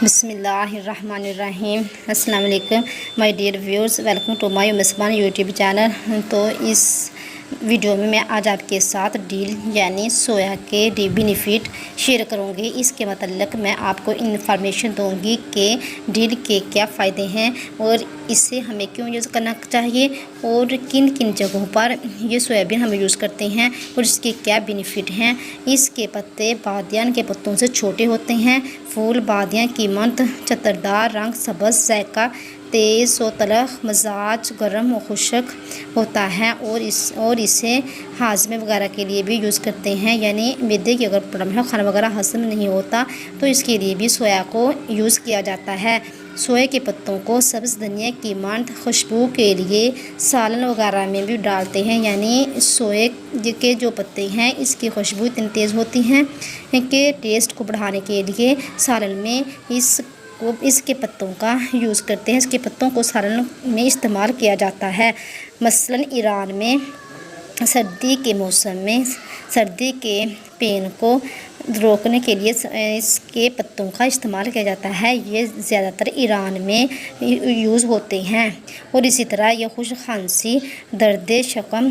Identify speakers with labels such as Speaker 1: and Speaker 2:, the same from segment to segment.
Speaker 1: بسم اللہ الرحمن الرحیم۔ السلام علیکم my dear viewers, welcome to my مسبان یوٹیوب چینل۔ تو اس ویڈیو میں آج آپ کے ساتھ ڈیل یعنی سویا کے بینیفٹ شیئر کروں گی۔ اس کے متعلق میں آپ کو انفارمیشن دوں گی کہ ڈیل کے کیا فائدے ہیں اور اس سے ہمیں کیوں یوز کرنا چاہیے اور کن کن جگہوں پر یہ سویابین ہم یوز کرتے ہیں اور اس کے کیا بینیفٹ ہیں۔ اس کے پتے بادیان کے پتوں سے چھوٹے ہوتے ہیں۔ پھول بادیاں کی مانند چتردار، رنگ سبز، ذائقہ تیز و تلخ، مزاج گرم و خشک ہوتا ہے اور اسے ہاضمے وغیرہ کے لیے بھی یوز کرتے ہیں، یعنی معدے کی اگر پرابلم ہے، کھانا وغیرہ ہضم نہیں ہوتا تو اس کے لیے بھی سویا کو یوز کیا جاتا ہے۔ سوئے کے پتوں کو سبز دھنیا کی مانند خوشبو کے لیے سالن وغیرہ میں بھی ڈالتے ہیں، یعنی سوئے کے جو پتے ہیں اس کی خوشبو اتنی تیز ہوتی ہیں کہ ٹیسٹ کو بڑھانے کے لیے سالن میں اس کے پتوں کا یوز کرتے ہیں۔ اس کے پتوں کو سالن میں استعمال کیا جاتا ہے۔ مثلاً ایران میں سردی کے موسم میں سردی کے پین کو روکنے کے لیے اس کے پتوں کا استعمال کیا جاتا ہے۔ یہ زیادہ تر ایران میں یوز ہوتے ہیں اور اسی طرح یہ خشک کھانسی، درد شکم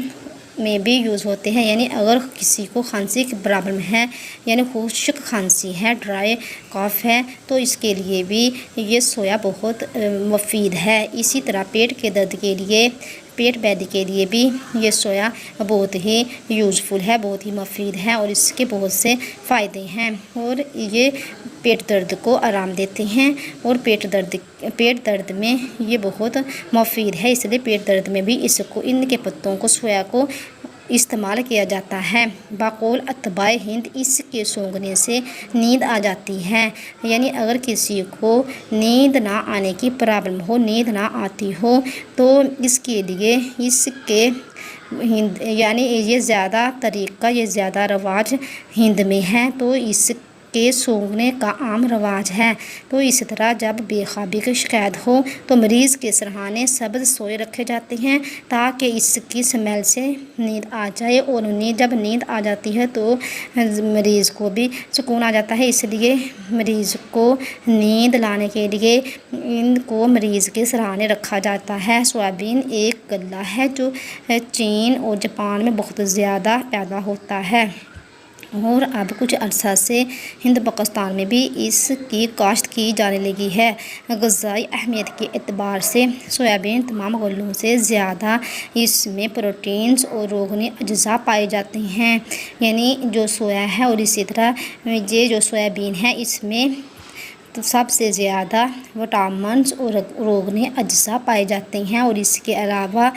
Speaker 1: میں بھی یوز ہوتے ہیں، یعنی اگر کسی کو کھانسی کی پرابلم ہے، یعنی خشک کھانسی ہے، ڈرائی کاف ہے، تو اس کے لیے بھی یہ سویا بہت مفید ہے۔ اسی طرح پیٹ کے درد کے لیے، پیٹ بیدی کے لیے بھی یہ سویا بہت ہی یوزفل ہے، بہت ہی مفید ہے اور اس کے بہت سے فائدے ہیں اور یہ پیٹ درد کو آرام دیتے ہیں اور پیٹ درد میں یہ بہت مفید ہے، اس لیے پیٹ درد میں بھی ان کے پتوں کو سویا کو استعمال کیا جاتا ہے۔ بقول اتباع ہند اس کے سونگھنے سے نیند آ جاتی ہے، یعنی اگر کسی کو نیند نہ آنے کی پرابلم ہو، نیند نہ آتی ہو تو اس کے لیے یعنی یہ زیادہ رواج ہند میں ہے، تو اس کے سونگھنے کا عام رواج ہے۔ تو اسی طرح جب بے خوابی کی شکایت ہو تو مریض کے سرہانے سبز سوئے رکھے جاتے ہیں تاکہ اس کی سمیل سے نیند آ جائے، اور جب نیند آ جاتی ہے تو مریض کو بھی سکون آ جاتا ہے، اس لیے مریض کو نیند لانے کے لیے ان کو مریض کے سرہانے رکھا جاتا ہے۔ سویابین ایک غلہ ہے جو چین اور جاپان میں بہت زیادہ پیدا ہوتا ہے اور اب کچھ عرصہ سے ہند پاکستان میں بھی اس کی کاشت کی جانے لگی ہے۔ غذائی اہمیت کے اعتبار سے سویابین تمام غلوں سے زیادہ اس میں پروٹینز اور روغنی اجزاء پائے جاتے ہیں، یعنی جو سویا ہے اور اسی طرح یہ جو سویابین ہے اس میں سب سے زیادہ وٹامنز اور روغنی اجزاء پائے جاتے ہیں، اور اس کے علاوہ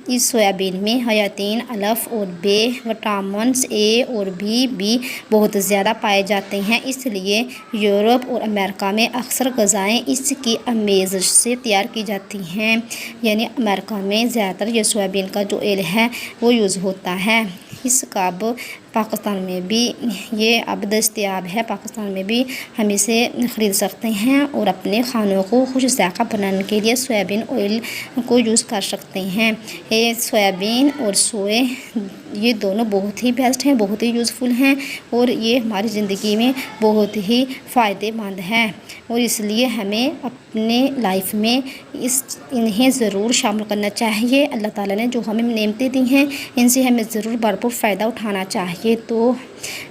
Speaker 1: اس سویابین میں حیاتین الف اور بے وٹامنز اے اور بی بھی بہت زیادہ پائے جاتے ہیں، اس لیے یورپ اور امریکہ میں اکثر غذائیں اس کی آمیزش سے تیار کی جاتی ہیں، یعنی امریکہ میں زیادہ تر یہ سویابین کا جو آئل ہے وہ یوز ہوتا ہے۔ اس کا اب پاکستان میں بھی یہ اب دستیاب ہے، پاکستان میں بھی ہم اسے خرید سکتے ہیں اور اپنے کھانوں کو خوش ذائقہ بنانے کے لیے سویابین آئل کو یوز کر سکتے ہیں۔ یہ سویابین اور سوئے یہ دونوں بہت ہی بیسٹ ہیں، بہت ہی یوزفل ہیں اور یہ ہماری زندگی میں بہت ہی فائدے مند ہیں، اور اس لیے ہمیں اپنے لائف میں انہیں ضرور شامل کرنا چاہیے۔ اللہ تعالیٰ نے جو ہمیں نعمتیں دی ہیں ان سے ہمیں ضرور بھرپور فائدہ اٹھانا چاہیے۔ تو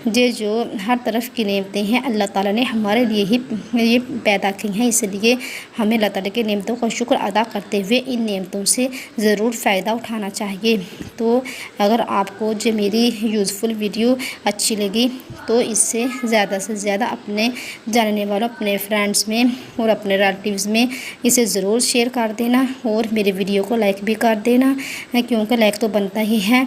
Speaker 1: یہ جو ہر طرف کی نعمتیں ہیں اللہ تعالیٰ نے ہمارے لیے ہی یہ پیدا کی ہیں، اس لیے ہمیں اللہ تعالیٰ کی نعمتوں کا شکر ادا کرتے ہوئے ان نعمتوں سے ضرور فائدہ اٹھانا چاہیے۔ تو اگر آپ کو جو میری یوزفل ویڈیو اچھی لگی تو اس سے زیادہ اپنے جاننے والوں، اپنے فرینڈس میں اور اپنے ریلیٹیوز میں اسے ضرور شیئر کر دینا اور میری ویڈیو کو لائک بھی کر دینا، کیونکہ لائک تو بنتا ہی ہے۔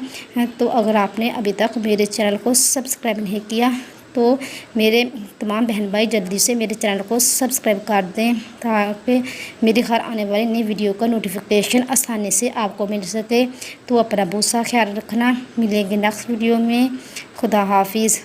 Speaker 1: تو اگر آپ نے ابھی تک میرے چینل کو سبسکرائب نہیں کیا تو میرے تمام بہن بھائی جلدی سے میرے چینل کو سبسکرائب کر دیں تاکہ میری ہر آنے والی نئی ویڈیو کا نوٹیفیکیشن آسانی سے آپ کو مل سکے۔ تو اپنا بہت سا خیال رکھنا، ملیں گے نیکسٹ ویڈیو میں۔ خدا حافظ۔